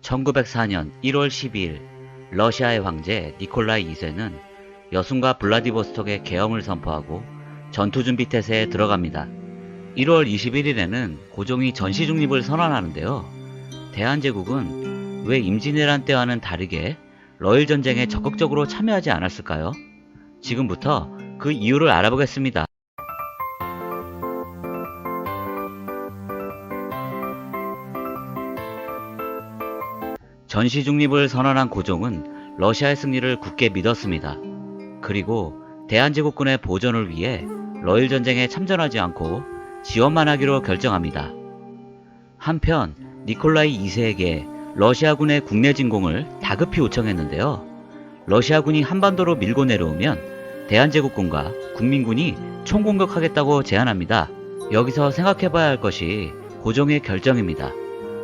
1904년 1월 12일 러시아의 황제 니콜라이 2세는 여순과 블라디보스톡의 계엄을 선포하고 전투준비 태세에 들어갑니다. 1월 21일에는 고종이 전시 중립을 선언하는데요. 대한제국은 왜 임진왜란 때와는 다르게 러일 전쟁에 적극적으로 참여하지 않았을까요? 지금부터 그 이유를 알아보겠습니다. 전시 중립을 선언한 고종은 러시아의 승리를 굳게 믿었습니다. 그리고 대한제국군의 보존을 위해 러일 전쟁에 참전하지 않고 지원만 하기로 결정합니다. 한편 니콜라이 2세에게 러시아군의 국내 진공을 다급히 요청했는데요. 러시아군이 한반도로 밀고 내려오면 대한제국군과 국민군이 총공격하겠다고 제안합니다. 여기서 생각해봐야 할 것이 고종의 결정입니다.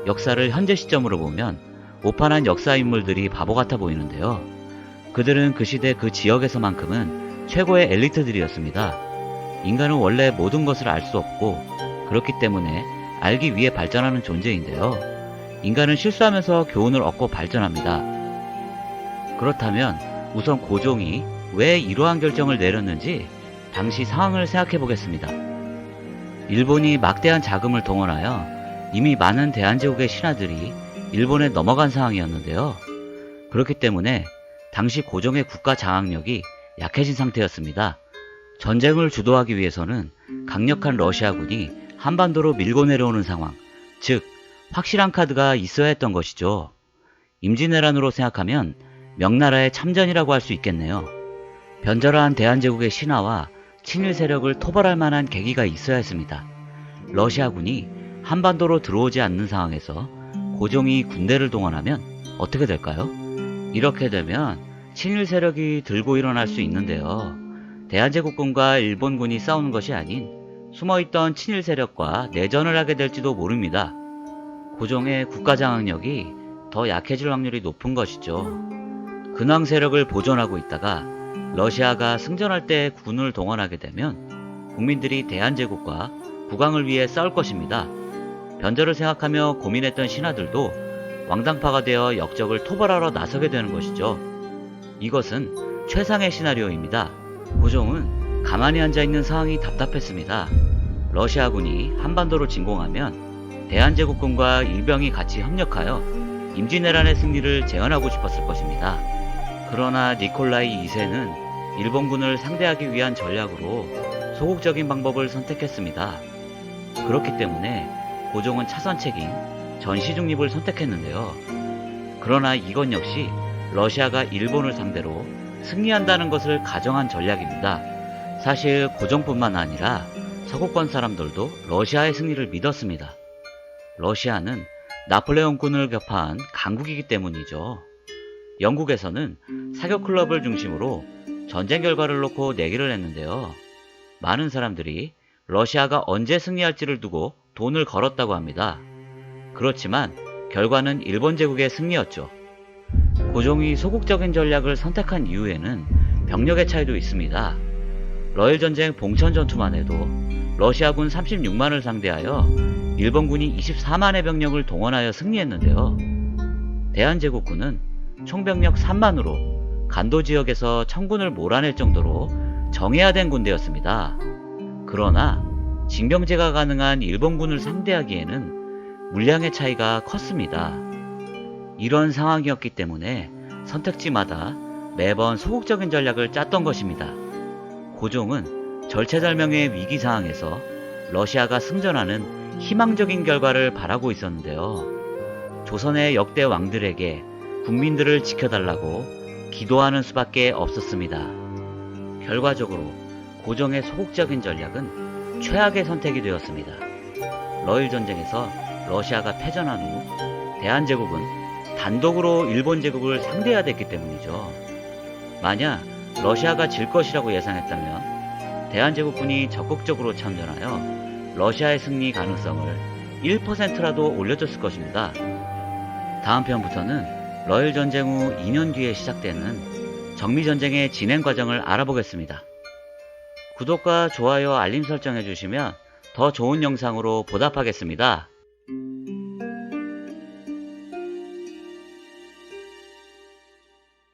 역사를 현재 시점으로 보면 오판한 역사 인물들이 바보 같아 보이는데요. 그들은 그 시대 그 지역에서만큼은 최고의 엘리트들이었습니다. 인간은 원래 모든 것을 알 수 없고 그렇기 때문에 알기 위해 발전하는 존재인데요. 인간은 실수하면서 교훈을 얻고 발전합니다. 그렇다면 우선 고종이 왜 이러한 결정을 내렸는지 당시 상황을 생각해 보겠습니다. 일본이 막대한 자금을 동원하여 이미 많은 대한제국의 신하들이 일본에 넘어간 상황이었는데요. 그렇기 때문에 당시 고종의 국가 장악력이 약해진 상태였습니다. 전쟁을 주도하기 위해서는 강력한 러시아군이 한반도로 밀고 내려오는 상황, 즉 확실한 카드가 있어야 했던 것이죠. 임진왜란으로 생각하면 명나라의 참전이라고 할 수 있겠네요. 변절한 대한제국의 신하와 친일 세력을 토벌할 만한 계기가 있어야 했습니다. 러시아군이 한반도로 들어오지 않는 상황에서 고종이 군대를 동원하면 어떻게 될까요? 이렇게 되면 친일 세력이 들고 일어날 수 있는데요. 대한제국군과 일본군이 싸우는 것이 아닌 숨어있던 친일 세력과 내전을 하게 될지도 모릅니다. 고종의 국가 장악력이 더 약해질 확률이 높은 것이죠. 근황 세력을 보존하고 있다가 러시아가 승전할 때 군을 동원하게 되면 국민들이 대한제국과 국왕을 위해 싸울 것입니다. 변절을 생각하며 고민했던 신하들도 왕당파가 되어 역적을 토벌하러 나서게 되는 것이죠. 이것은 최상의 시나리오입니다. 고종은 가만히 앉아있는 상황이 답답했습니다. 러시아군이 한반도로 진공하면 대한제국군과 일병이 같이 협력하여 임진왜란의 승리를 재현하고 싶었을 것입니다. 그러나 니콜라이 2세는 일본군을 상대하기 위한 전략으로 소극적인 방법을 선택했습니다. 그렇기 때문에 고종은 차선책인 전시중립을 선택했는데요. 그러나 이건 역시 러시아가 일본을 상대로 승리한다는 것을 가정한 전략입니다. 사실 고종뿐만 아니라 서구권 사람들도 러시아의 승리를 믿었습니다. 러시아는 나폴레옹군을 격파한 강국이기 때문이죠. 영국에서는 사교 클럽을 중심으로 전쟁 결과를 놓고 내기를 했는데요. 많은 사람들이 러시아가 언제 승리할지를 두고 돈을 걸었다고 합니다. 그렇지만 결과는 일본 제국의 승리였죠. 고종이 소극적인 전략을 선택한 이유에는 병력의 차이도 있습니다. 러일 전쟁 봉천 전투만 해도 러시아군 36만을 상대하여 일본군이 24만의 병력을 동원하여 승리했는데요. 대한제국군은 총병력 3만으로 간도 지역에서 청군을 몰아낼 정도로 정예화된 군대였습니다. 그러나 징병제가 가능한 일본군을 상대하기에는 물량의 차이가 컸습니다. 이런 상황이었기 때문에 선택지마다 매번 소극적인 전략을 짰던 것입니다. 고종은 절체절명의 위기 상황에서 러시아가 승전하는 희망적인 결과를 바라고 있었는데요. 조선의 역대 왕들에게 국민들을 지켜달라고 기도하는 수밖에 없었습니다. 결과적으로 고종의 소극적인 전략은 최악의 선택이 되었습니다. 러일 전쟁에서 러시아가 패전한 후 대한제국은 단독으로 일본 제국을 상대해야 됐기 때문이죠. 만약 러시아가 질 것이라고 예상했다면 대한제국군이 적극적으로 참전하여 러시아의 승리 가능성을 1%라도 올려줬을 것입니다. 다음 편부터는 러일 전쟁 후 2년 뒤에 시작되는 정미전쟁의 진행 과정을 알아보겠습니다. 구독과 좋아요 알림 설정 해주시면 더 좋은 영상으로 보답하겠습니다.